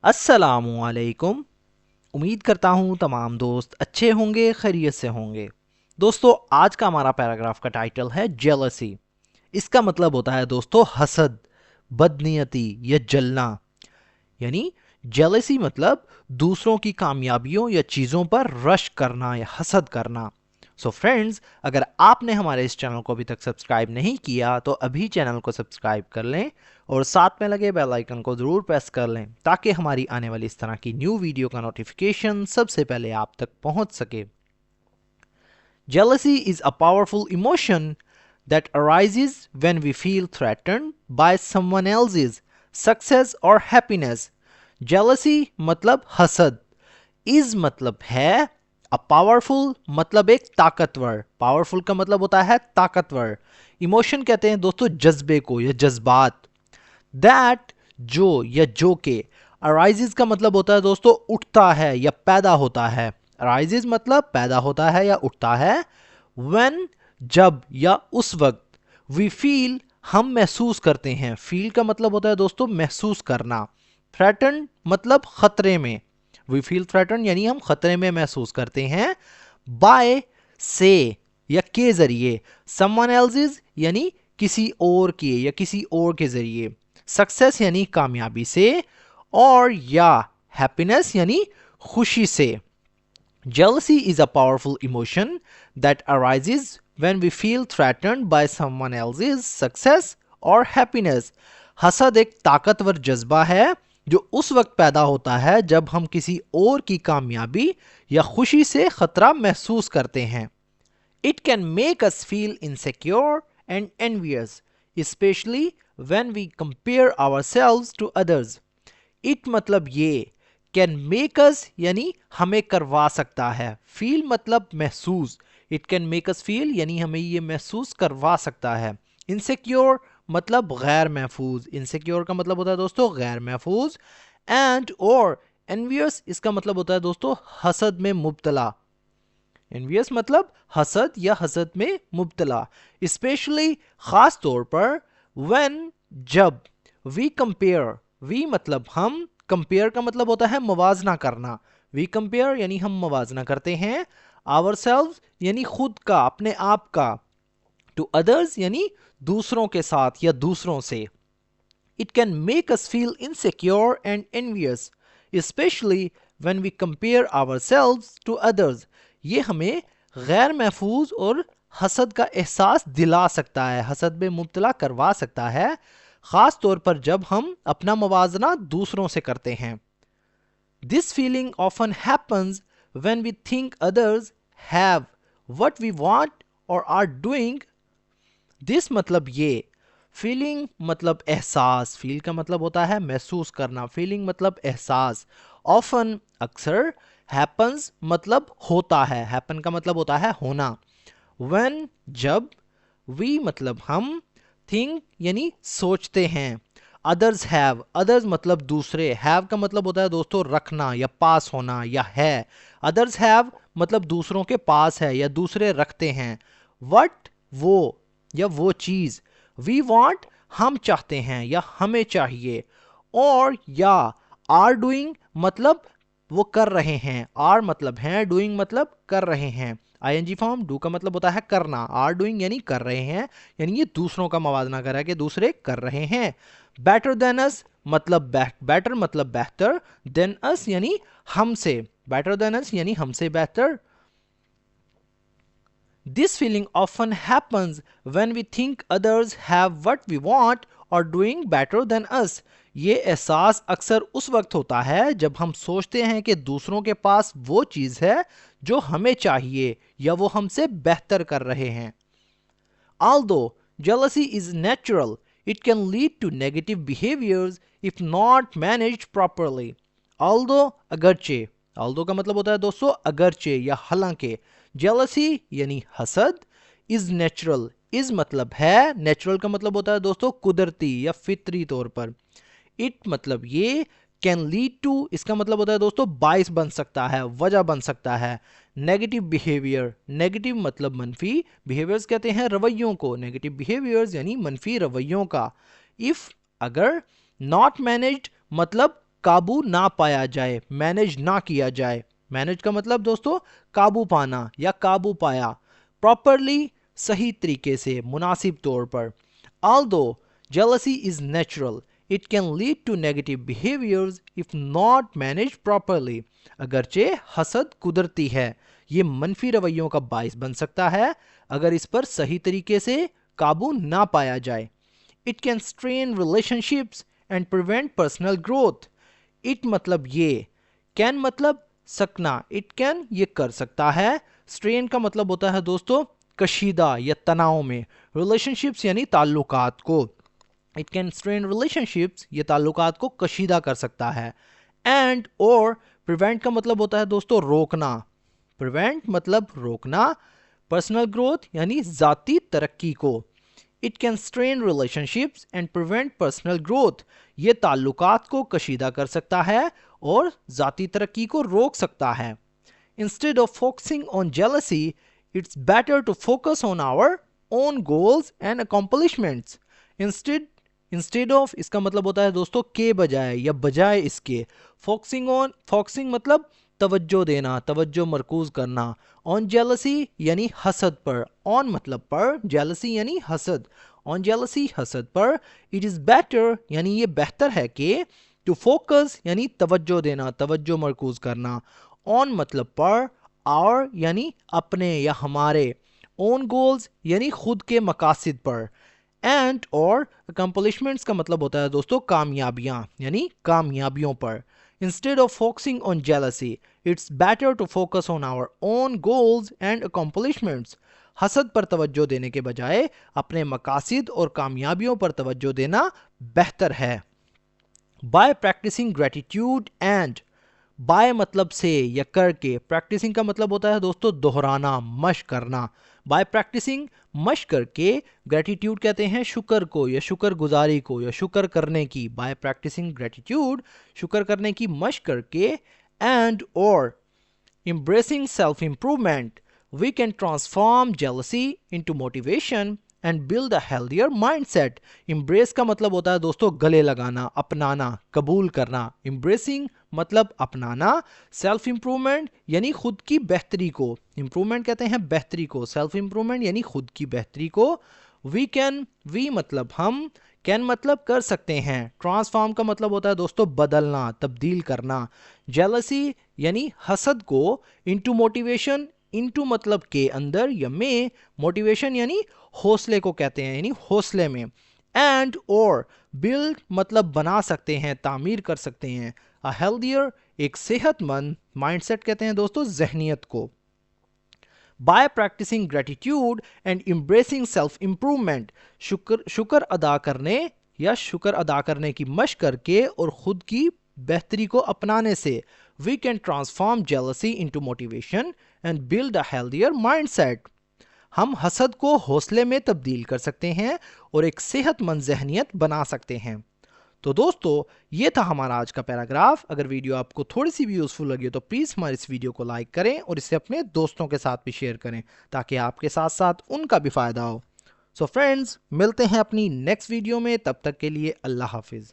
अस्सलामुअलैकुम। उम्मीद करता हूँ तमाम दोस्त अच्छे होंगे, खैरियत से होंगे। दोस्तों, आज का हमारा पैराग्राफ का टाइटल है जेलसी। इसका मतलब होता है दोस्तों हसद, बदनीयती या जलना। यानी जेलसी मतलब दूसरों की कामयाबियों या चीज़ों पर रश करना या हसद करना। सो फ्रेंड्स, अगर आपने हमारे इस चैनल को अभी तक सब्सक्राइब नहीं किया तो अभी चैनल को सब्सक्राइब कर लें और साथ में लगे बेल आइकन को ज़रूर प्रेस कर लें ताकि हमारी आने वाली इस तरह की न्यू वीडियो का नोटिफिकेशन सबसे पहले आप तक पहुंच सके। Jealousy is a powerful emotion that arises when we feel threatened by someone else's success or happiness. Jealousy मतलब हसद, is मतलब है, a powerful मतलब एक ताकतवर, powerful का मतलब होता है ताकतवर, इमोशन कहते हैं दोस्तों जज्बे को या जज्बात। दैट जो या जो के, अराइजेज का मतलब होता है दोस्तों उठता है या पैदा होता है। अराइजेज मतलब पैदा होता है या उठता है। व्हेन जब या उस वक्त, वी फील हम महसूस करते हैं, फील का मतलब होता है दोस्तों महसूस करना। थ्रेटन मतलब खतरे में, वी फील थ्रेटन यानी हम खतरे में महसूस करते हैं। बाय से या के जरिए, समवन एल्सेस यानी किसी और के या किसी और के जरिए, सक्सेस यानी कामयाबी से, और या हैप्पीनेस यानी खुशी से। Jealousy is a powerful emotion that arises when we feel threatened by someone else's success or happiness. हसद एक ताकतवर जज्बा है जो उस वक्त पैदा होता है जब हम किसी और की कामयाबी या खुशी से खतरा महसूस करते हैं। It can make us feel insecure and envious, especially when we compare ourselves to others. It मतलब ये, कैन मेक अस यानी हमें करवा सकता है, फील मतलब महसूस, it can make us feel यानी हमें ये महसूस करवा सकता है। इनसिक्योर मतलब गैर महफूज, इनसिक्योर का मतलब होता है दोस्तों गैर महफूज। एंड और एनवियस इसका मतलब होता है दोस्तों हसद में मुब्तला, एनवियस मतलब हसद या हसद में मुब्तला। स्पेशली खास तौर पर, व्हेन जब, वी कंपेयर, वी मतलब हम, कंपेयर का मतलब होता है मवाजना करना, वी कंपेयर यानी हम मवाजना करते हैं। आवर सेल्व्स यानी खुद का, अपने आप का। टू अदर्स यानी दूसरों के साथ या दूसरों से। It can make us feel insecure and envious, especially when we compare ourselves to others. ये हमें गैर महफूज और हसद का एहसास दिला सकता है, हसद में मुब्तला करवा सकता है, खास तौर पर जब हम अपना मुवाजना दूसरों से करते हैं। This feeling often happens when we think others have what we want or are doing this मतलब ये, फीलिंग मतलब एहसास, फील का मतलब होता है महसूस करना, फीलिंग मतलब एहसास। ऑफन अक्सर, हैपन्स मतलब होता है, हैपन का मतलब होता है होना। व्हेन जब, वी मतलब हम, थिंक यानी सोचते हैं। अदर्स हैव, अदर्स मतलब दूसरे, हैव का मतलब होता है दोस्तों रखना या पास होना या है। अदर्स हैव मतलब दूसरों के पास है या दूसरे रखते हैं। वट वो या वो चीज, वी वांट हम चाहते हैं या हमें चाहिए। और या आर डूइंग मतलब वो कर रहे हैं, आर मतलब हैं, डूइंग मतलब कर रहे हैं। आईएनजी फॉर्म, डू का मतलब होता है करना, आर डूइंग यानी कर रहे हैं, यानी ये दूसरों का मवाजना कर रहा है कि दूसरे कर रहे हैं। बेटर देन अस मतलब बेटर मतलब बेहतर, देन अस यानी हमसे, बेटर देन अस यानी हमसे बेहतर। This feeling often happens when we think others have what we want or doing better than us. ये एहसास अक्सर उस वक्त होता है जब हम सोचते हैं कि दूसरों के पास वो चीज़ है जो हमें चाहिए या वो हमसे बेहतर कर रहे हैं। Although jealousy is natural, it can lead to negative behaviors if not managed properly. Although अगरचे, although का मतलब होता है दोस्तों अगरचे या हालांकि। jealousy यानी हसद, is natural, is मतलब है, natural का मतलब होता है दोस्तों कुदरती या फितरी तौर पर। इट मतलब ये, कैन लीड टू इसका मतलब होता है दोस्तों बाइस बन सकता है, वजह बन सकता है। नेगेटिव बिहेवियर, नेगेटिव मतलब मनफी, बिहेवियर्स कहते हैं रवैयों को, नेगेटिव बिहेवियर्स यानी मनफी रवैयों का। इफ अगर, नॉट मैनेज्ड मतलब काबू ना पाया जाए, मैनेज ना किया जाए। मैनेज का मतलब दोस्तों काबू पाना या काबू पाया, प्रॉपरली सही तरीके से, मुनासिब तौर पर। Although jealousy is natural, it can lead to negative behaviors if not managed properly। अगरचे हसद कुदरती है, ये मनफी रवैयों का बाइस बन सकता है अगर इस पर सही तरीके से काबू ना पाया जाए। It can strain relationships and prevent personal growth। It मतलब ये, can मतलब सकना, it can ये कर सकता है, strain का मतलब होता है दोस्तों कशीदा या तनाव में, relationships यानी ताल्लुकात को। इट कैन स्ट्रेन रिलेशनशिप्स, ये ताल्लुकात को कशीदा कर सकता है। एंड और प्रिवेंट का मतलब होता है दोस्तों रोकना, प्रिवेंट मतलब रोकना, पर्सनल ग्रोथ यानी जाती तरक्की को। It can strain relationships and prevent personal growth, ये ताल्लुकात को कशीदा कर सकता है और जाती तरक्की को रोक सकता है। Instead of focusing on jealousy, it's better to focus on our own goals and accomplishments. Instead of इसका मतलब होता है दोस्तों के बजाय या बजाय इसके। फोकसिंग ऑन, फोकसिंग मतलब तवज्जो देना, तवज्जो मरकूज करना। ऑन जेलसी यानी हसद पर, ऑन मतलब पर, जेलसी यानी हसद, ऑन जेलसी हसद पर। इट इज़ बेटर यानी ये बेहतर है कि, टू फोकस यानी तवज्जो देना, तवज्जो मरकूज करना, ऑन मतलब पर, आवर यानी अपने या हमारे, ओन गोल्स यानी खुद के मकासद पर, एंड और अकम्पलिशमेंट्स का मतलब होता है दोस्तों कामयाबियां यानी कामयाबियों पर। Instead of focusing on jealousy, it's better to focus on our own goals and accomplishments. हसद पर तवज्जो देने के बजाय अपने मकासद और कामयाबियों पर तवज्जो देना बेहतर है। By practising gratitude and, by मतलब से या करके, प्रैक्टिसिंग का मतलब होता है दोस्तों दोहराना, मश करना। बाय प्रैक्टिसिंग मश करके, ग्रेटिट्यूड कहते हैं शुक्र को या शुक्र गुजारी को या शुक्र करने की। बाय प्रैक्टिसिंग ग्रेटिट्यूड, शुक्र करने की मश करके। एंड और embracing self improvement, we can transform jealousy into motivation and build a healthier mindset। embrace का मतलब होता है दोस्तों गले लगाना, अपनाना, कबूल करना। embracing मतलब अपनाना, सेल्फ इंप्रूवमेंट यानी खुद की बेहतरी को, इंप्रूवमेंट कहते हैं बेहतरी को, सेल्फ इंप्रूवमेंट यानी खुद की बेहतरी को। वी कैन, वी मतलब हम, कैन मतलब कर सकते हैं, ट्रांसफॉर्म का मतलब होता है दोस्तों बदलना, तब्दील करना। जेलसी यानी हसद को, इनटू मोटिवेशन, इनटू मतलब के अंदर या में, मोटिवेशन यानी हौसले को कहते हैं यानी हौसले में। एंड और बिल्ड मतलब बना सकते हैं, तामीर कर सकते हैं। अ हेल्दियर एक सेहतमंद, माइंडसेट कहते हैं दोस्तों जहनीत को। By practising gratitude and embracing self improvement, शुक्र अदा करने या शुक्र अदा करने की मशक करके और खुद की बेहतरी को अपनाने से, we can transform jealousy into motivation and build a healthier mindset. हम हसद को हौसले में तब्दील कर सकते हैं और एक सेहतमंद जहनियत बना सकते हैं। तो दोस्तों ये था हमारा आज का पैराग्राफ। अगर वीडियो आपको थोड़ी सी भी यूज़फुल लगी तो प्लीज़ हमारे इस वीडियो को लाइक करें और इसे अपने दोस्तों के साथ भी शेयर करें ताकि आपके साथ साथ उनका भी फ़ायदा हो। सो फ्रेंड्स, मिलते हैं अपनी नेक्स्ट वीडियो में, तब तक के लिए अल्लाह हाफिज़।